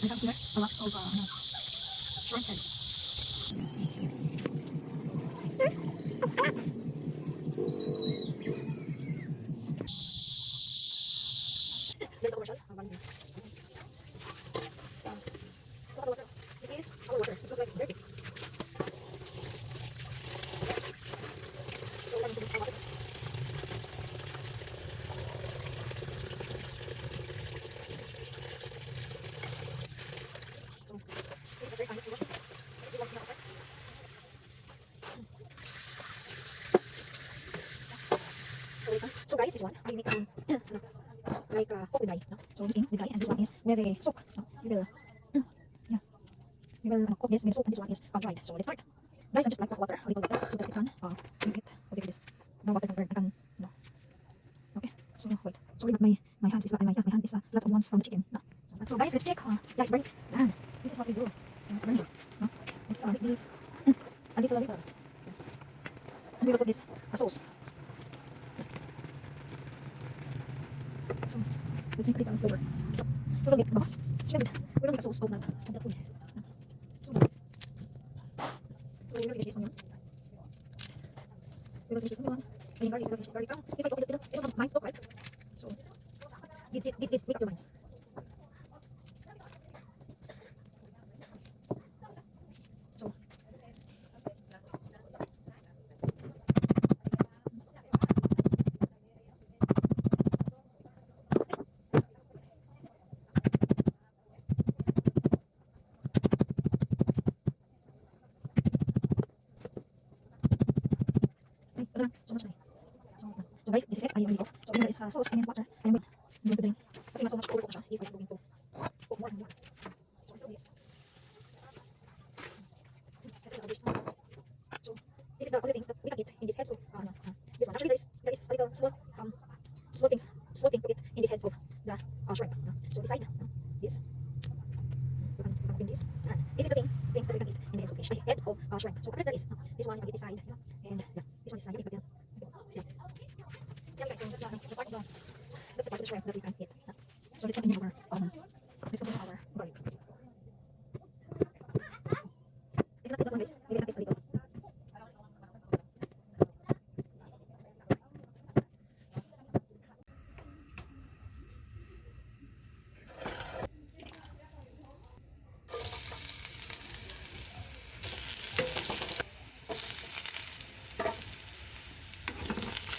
I have here a lots of shrimp head. There's a commercial. Look at the water. This is our water. It looks like dirty. So we're going to put our water. So this is a very nice water. This one's not okay. So guys, this one I mix some like pork with dry. No? So this thing with dry, and this one is where the soup. No? We will yeah, we will cook this with soup, and this one is dried. So let's start. Guys, I just like water, a little water, so that we can make it. Okay, this the water can burn. I can no. Okay, so wait. Sorry, but my hands is my hand is lots of ones from the chicken. No. So guys, let's check. Yeah, it's burning. And this is what we do. It's burning. No, let's make this a little. And we will put this sauce. So let's make a little flavor. So we will get we will make a sauce of that food. So we will finish this onion. We will finish this onion. And garlic, we will finish this garlic. If I talk, it don't mind talk, right? So this with your minds. So so much. So guys, this is it. I already off. So here is sauce and water. I'm going to drink. Kasi nga so much overcook siya. If I'm going to cook more and more. So I feel this. So this is the only things that we can eat in this head. So no, this one. Actually there is a little small thing to eat in this head of the shrimp. So beside this, you can open this. And this is the things that we can eat in the head of fish. Head of shrimp. So what is there is this one you can eat this side, and this one is side. But then guys, so that's the part of the shrimp that we can eat. So this one in our garlic. I cannot eat that one, guys. Maybe that is a little.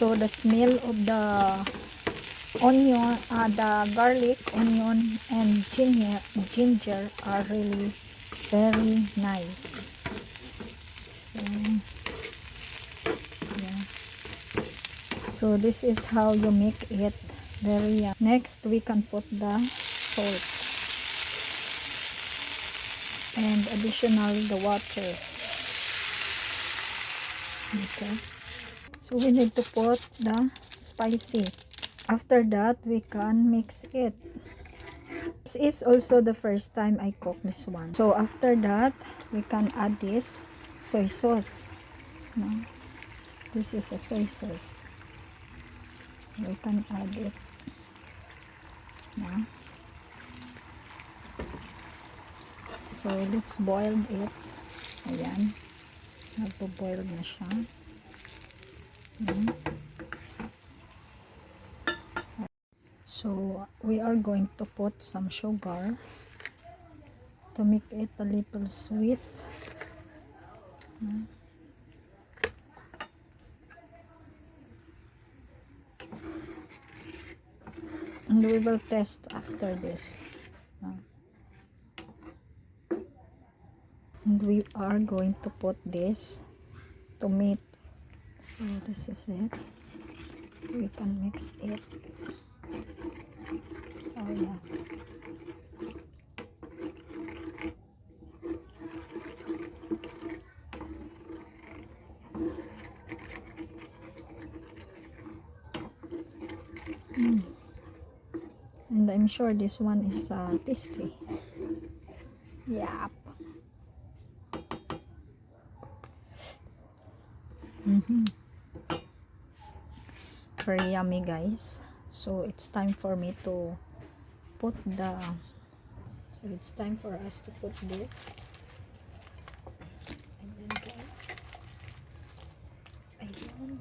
So the smell of the onion, the garlic, onion, and ginger are really very nice. So yeah. So this is how you make it very yummy. Next, we can put the salt and additional the water. Okay. So we need to put the spicy. After that, we can mix it. This is also the first time I cook this one. So after that, we can add this soy sauce. No? This is a soy sauce. We can add it. No? So let's boil it. Ayan. Nagpo-boil na siya. So we are going to put some sugar to make it a little sweet. And we will test after this. And we are going to put this to meat. So this is it. We can mix it. Oh yeah. And I'm sure this one is tasty. Yep. Very yummy, guys. So it's time for me to put the So it's time for us to put this. And then guys, ayun.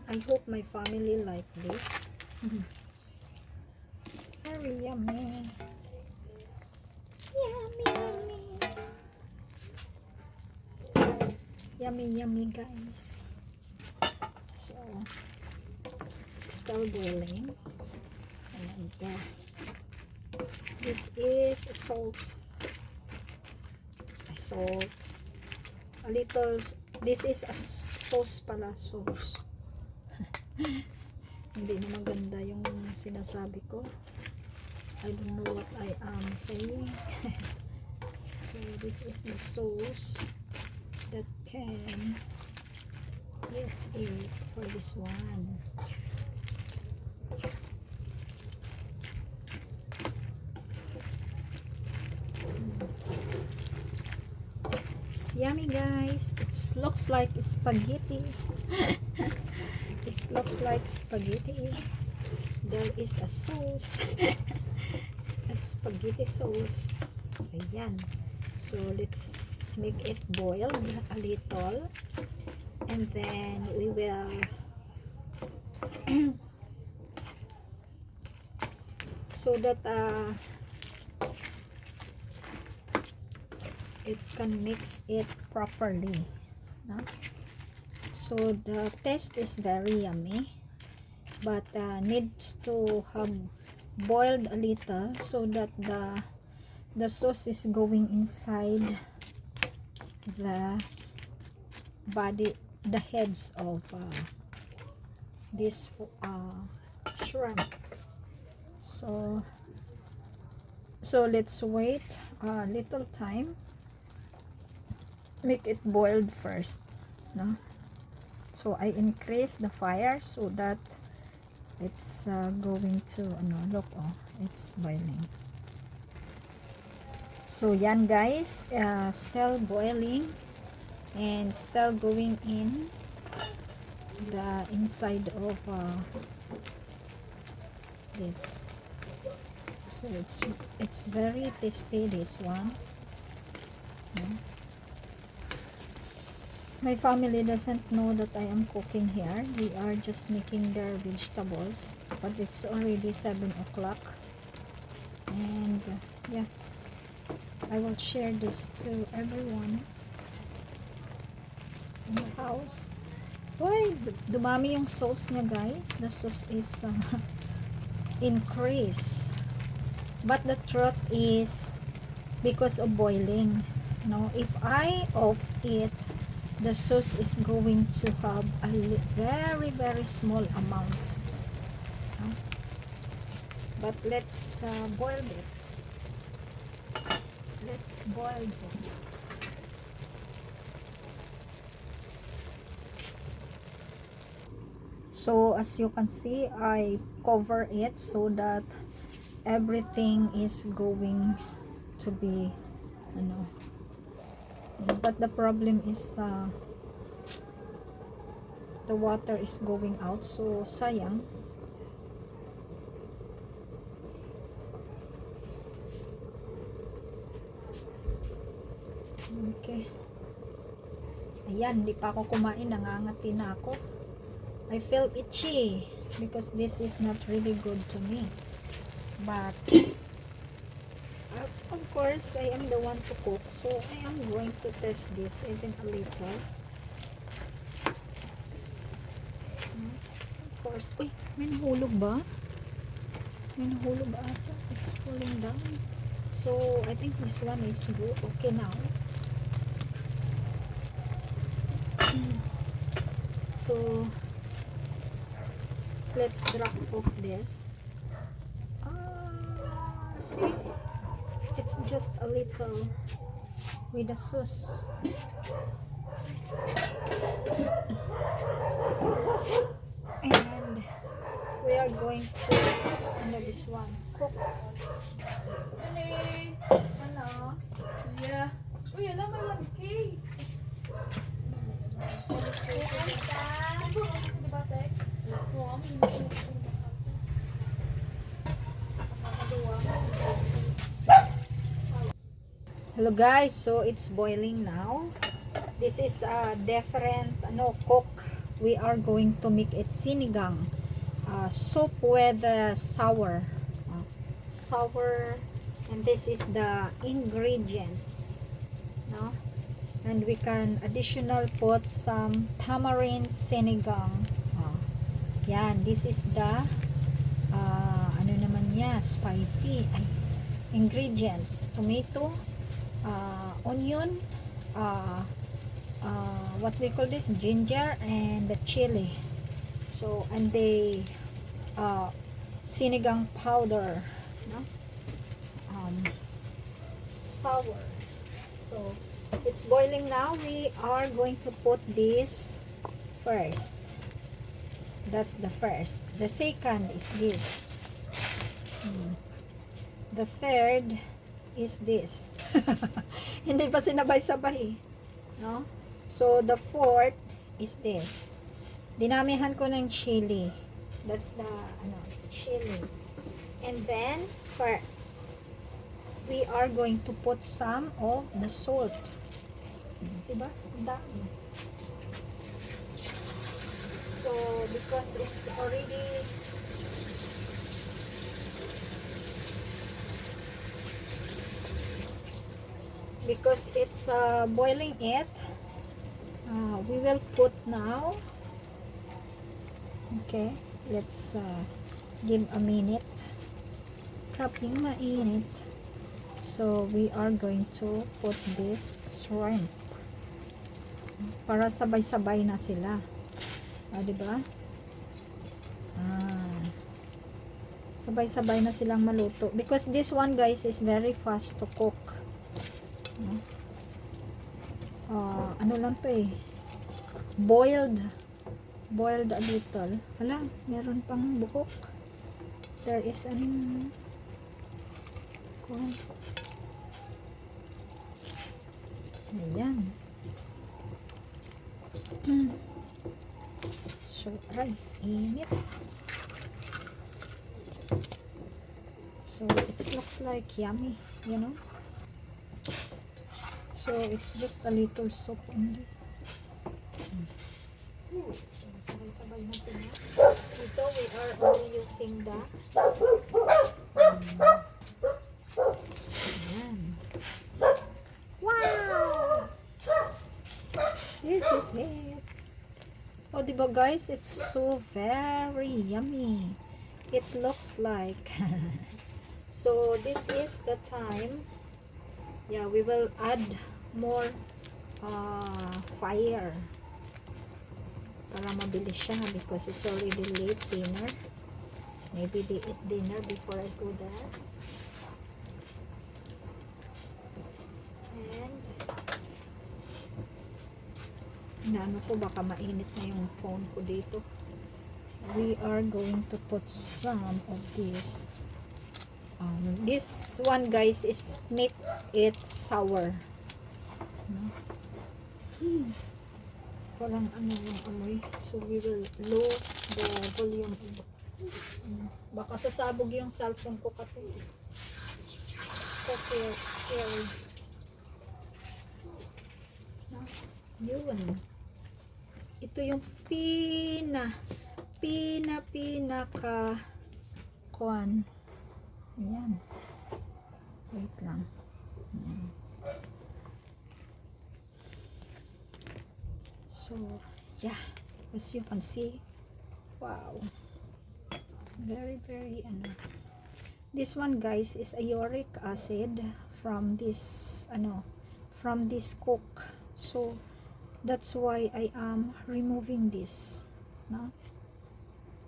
I hope my family like this. Very yummy. Yummy, yummy. Yummy, yummy guys. So, it's still boiling. And this is salt. A little, this is a sauce pala, sauce. Hindi na maganda yung sinasabi ko. I don't know what I am saying. So this is the sauce that can use it for this one. It's yummy guys. It looks like spaghetti. It looks like spaghetti. There is a sauce. A spaghetti sauce. Ayan. So let's make it boil a little. And then we will so that it can mix it properly, no? So the taste is very yummy, but needs to have boiled a little so that the sauce is going inside the body, the heads of this shrimp. So let's wait a little time, make it boiled first, no? So I increase the fire so that it's going to look, it's boiling. So yan guys, still boiling and still going in the inside of this. So it's very tasty, this one. My family doesn't know that I am cooking here. They are just making their vegetables, but it's already 7 o'clock. And yeah, I will share this to everyone in the house. Why dumami yung sauce niya guys? The sauce is increase, but the truth is because of boiling. No, if I off it, the sauce is going to have a very very small amount. But let's boil it. Let's boil it. So as you can see, I cover it so that everything is going to be but the problem is the water is going out, so sayang. Okay, ayan, hindi pa ako kumain, nangangati na ako. I feel itchy because this is not really good to me, but of course I am the one to cook, so I am going to test this even a little. Of course. Uy, may nahulog ba? May nahulog ba ata? It's falling down. So I think this one is good. Okay now. So let's drop off this. See, it's just a little with the sauce. And we are going to this one cook. Hello. Yeah. Uy, alam mo lang, Kay. Hello guys, so it's boiling now. This is a different cook. We are going to make it sinigang. Soup with sour. Sour, and this is the ingredients. No? And we can additional put some tamarind sinigang. Yan, this is the ano naman niya, spicy. Ingredients, tomato, onion, what we call this, ginger, and the chili. So, and the sinigang powder, no? Sour. So, it's boiling now. We are going to put this first. That's the first. The second is this. The third is this. Hindi pa sinabay-sabay, no? So the fourth is this. Dinamihan ko ng chili. That's the chili. And then we are going to put some of the salt. Diba? Ang dami. So because it's already boiling it, we will put now. Okay, let's give a minute. Kaping mainit. So we are going to put this shrimp para sabay-sabay na sila. Diba? Sabay-sabay na silang maluto because this one guys is very fast to cook. Ano lang to boiled a little. Hala, meron pang buhok. There is ayan. So, init. So, it looks like yummy, you know. So, it's just a little soup only. Sabay-sabay na sila. Ito, we are only using the ayan. Wow! This is it. Oh, diba guys? It's so very yummy. It looks like. So, this is the time. Yeah, we will add more fire para mabilis siya because it's already late dinner. Maybe they eat dinner before I go there. And inaano ko, baka mainit na yung phone ko dito. We are going to put some of this. This one guys is make it sour. Walang yung amoy. So we will low the volume. Baka sasabog yung cellphone ko kasi. So scary. Yun. Ito yung pinaka kuan. Ayan. Wait lang. Ayan. So, yeah. As you can see, wow. Very, very, this one guys is a uric acid from this, from this cook. So, that's why I am removing this. No?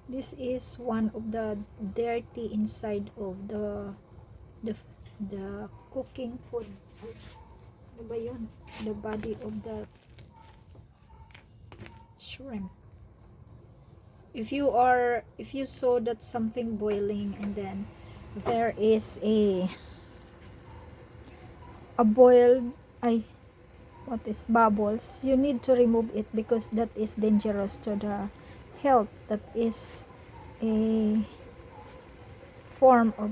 This is one of the dirty inside of the cooking food. Ano ba yun? The body of the shrimp. If you saw that something boiling and then there is a boiled bubbles, you need to remove it because that is dangerous to the health. That is a form of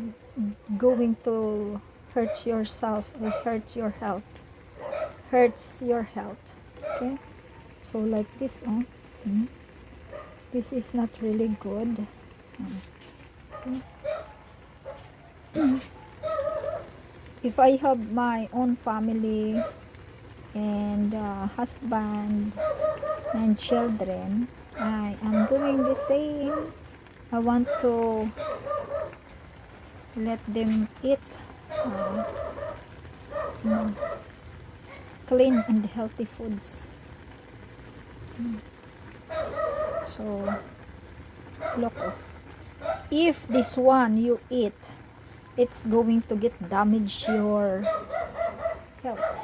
going to hurt yourself, will hurt your health, hurts your health. Okay, so like this, this is not really good. See? If I have my own family and husband and children, I am doing the same. I want to let them eat clean and healthy foods. So look, if this one you eat, it's going to get damage your health.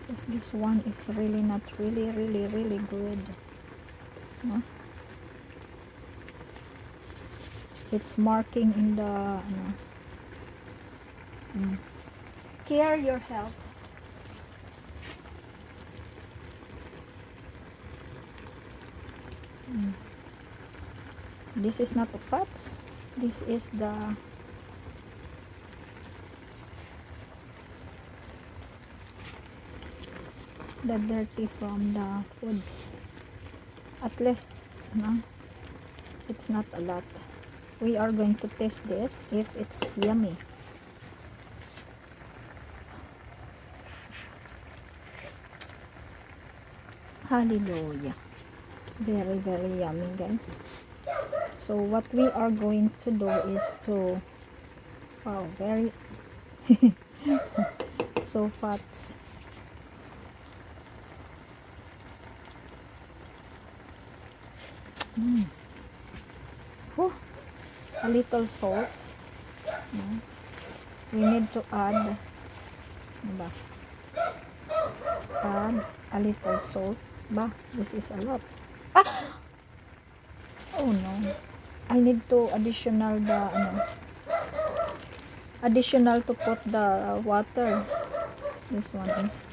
Because this one is really not really good. No? It's marking in the care your health. This is not the fats, this is the dirty from the foods. At least it's not a lot. We are going to taste this if it's yummy. Hallelujah. Very yummy, guys. So what we are going to do is to, wow, very so fat. A little salt. We need to add a little salt. This is a lot. Oh no, I need to additional to put the water. This one is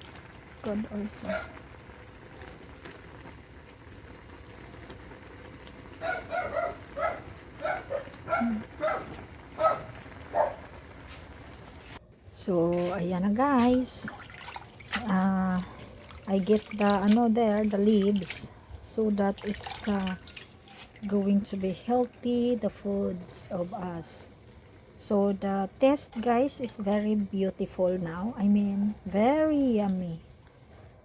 good also. So ayan na, guys. I get the leaves so that it's going to be healthy, the foods of us. So the taste, guys, is very beautiful now. I mean, very yummy.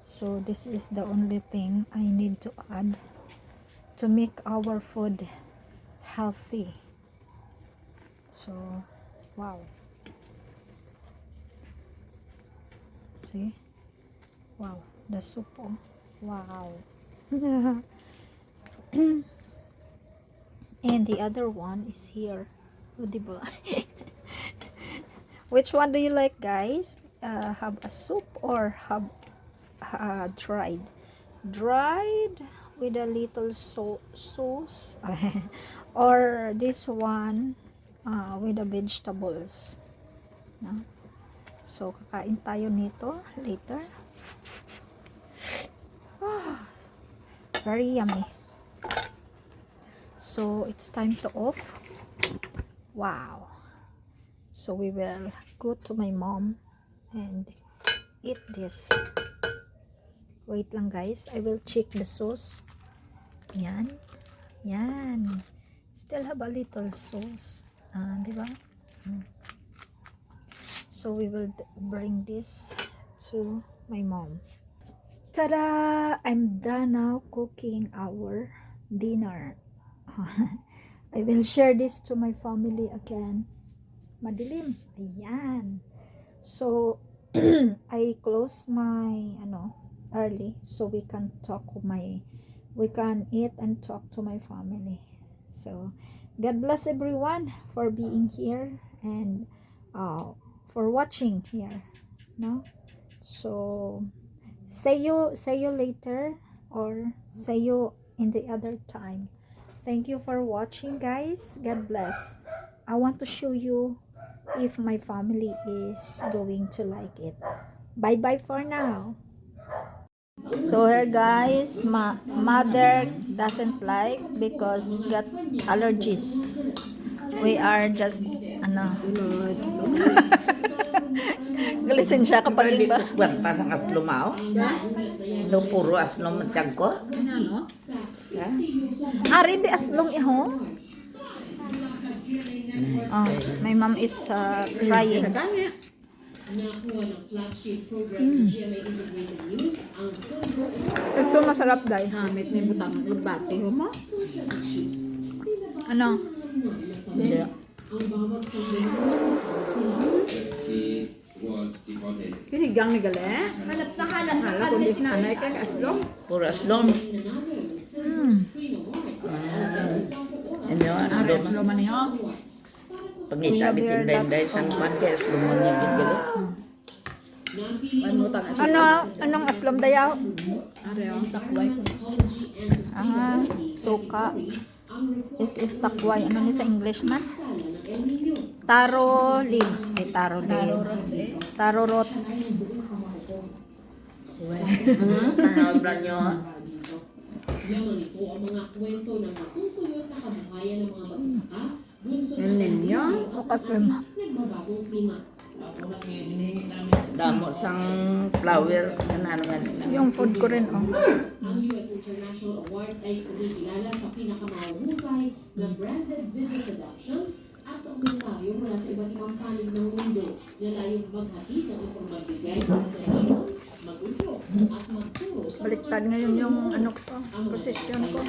So this is the only thing I need to add to make our food healthy. So wow, see, wow, the soup, wow. And the other one is here. Diba? Which one do you like, guys? Have a soup or have dried with a little sauce or this one with the vegetables, no? So kakain tayo nito later. Very yummy. So it's time to off. Wow. So we will go to my mom and eat this. Wait lang, guys, I will check the sauce. Yan. Still have a little sauce, diba? So we will bring this to my mom. Ta-da! I'm done now cooking our dinner. I will share this to my family again. Madilim. Ayan. So I close my early so we can eat and talk to my family. So God bless everyone for being here and for watching here, no? So see you later, or see you in the other time. Thank you for watching, guys. God bless. I want to show you if my family is going to like it. Bye bye for now. So here, guys, mother doesn't like because got allergies. We are just, ano, galisin siya kapag Hindi iba. ko kwenta sa aslumao. No, puro aslom ang tiyag ko. Ya. Ari, di aslong iho. Oh, my mom is crying. Ito masarap dahil. Hamit ni butang lubati mo. Ano? Hindi. Kinigang ni Gale. Hanap na hanap. Hala kung di nanay ka kaslong. Puro aslom. Ano, aslom. Aslong man niyo. Pagita bitin day sang kwan kay aslom mo niya gigil. Ano ta? Anong aslom dayaw? Are ang takway ko. Suka. This is takway. Ano ni sa English man? Taro leaves. Taro leaves. Taro roots. Ano ba nyo? Yan ninyo. Damo sang flower. Ano man. Yung food ko rin, oh. Ang US International Awards ay kumikilala sa pinakamahusay na branded video productions at dokumentaryo mula sa iba't ibang panig ng mundo na layong maghatid ng upang magbigay ng inspirasyon, mag-uyo at magturo sa Baliktad ngayon yung ano ko, posisyon ko.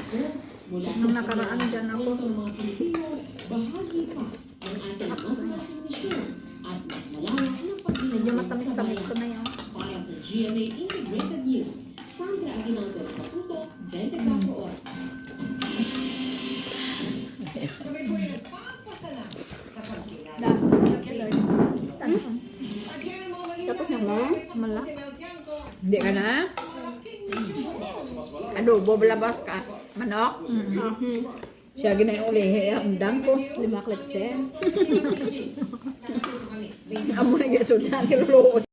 mula sa Nung nakaraan dyan ako. mga Pilipino, bahagi pa ng ating mas malaking misyon at mas malawak ng paghinahon Medyo sa matamis-tamis ko bayan. na yun. Para sa GMA Integrated News, Sandra Aguinaldo sa Puto, 24 Oras. Tapos na mo? Malak. Hindi ka na? Adobo balabas ka. Manok? Siya ginay ulihe. Andang ko. 5 klitse. Amo na gasunan. Kilulood.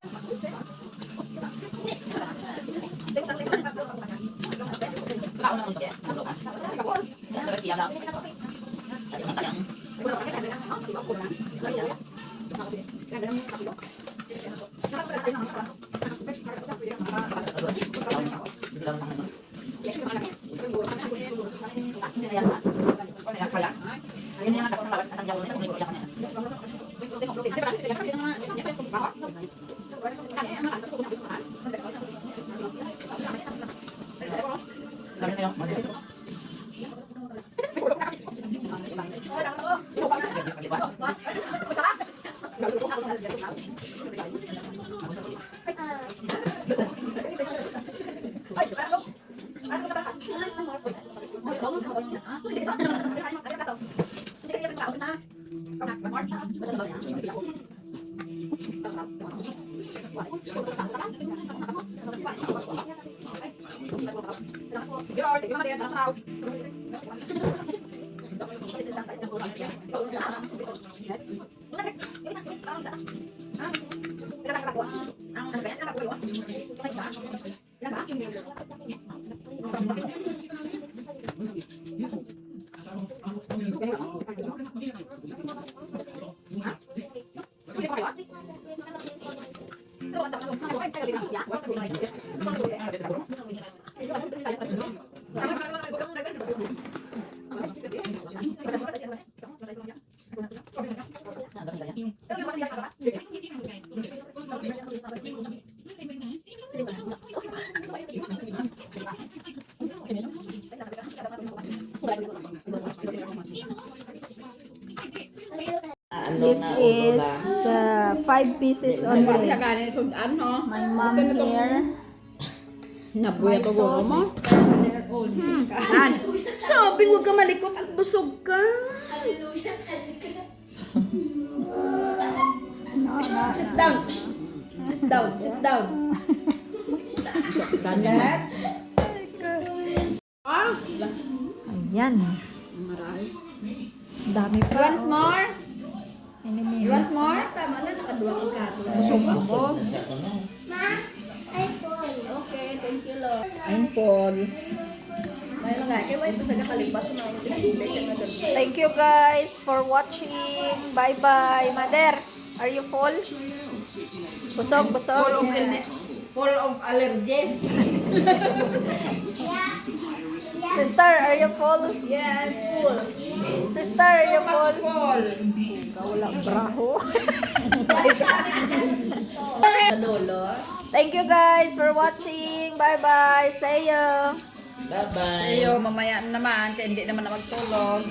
This is the 5 pieces only. Kaganin sudan, no? My mom here. Nabuya to guro mo? Sabi, huwag ka malikot at busog ka. Sit down. Sit down. Sit down. Ganyan. Ayan. Dami pa. Want more? Ini You want more? Tama na, nakadua ka ka. Busog ako. Okay, thank you, Lord. I'm full. Ayun nga, kaya may pasaga kalipas sa mga pinag-investion na doon. Thank you guys for watching. Bye-bye. Mother, are you full? Busog, busog. Full of allergy. Sister, are you full? Yeah, I'm full. Sister, are you full? Full. Wala braho. Lolo. Thank you guys for watching. Bye-bye. See you. Bye-bye. Ayo, mamaya naman, kaya hindi naman na magtulog.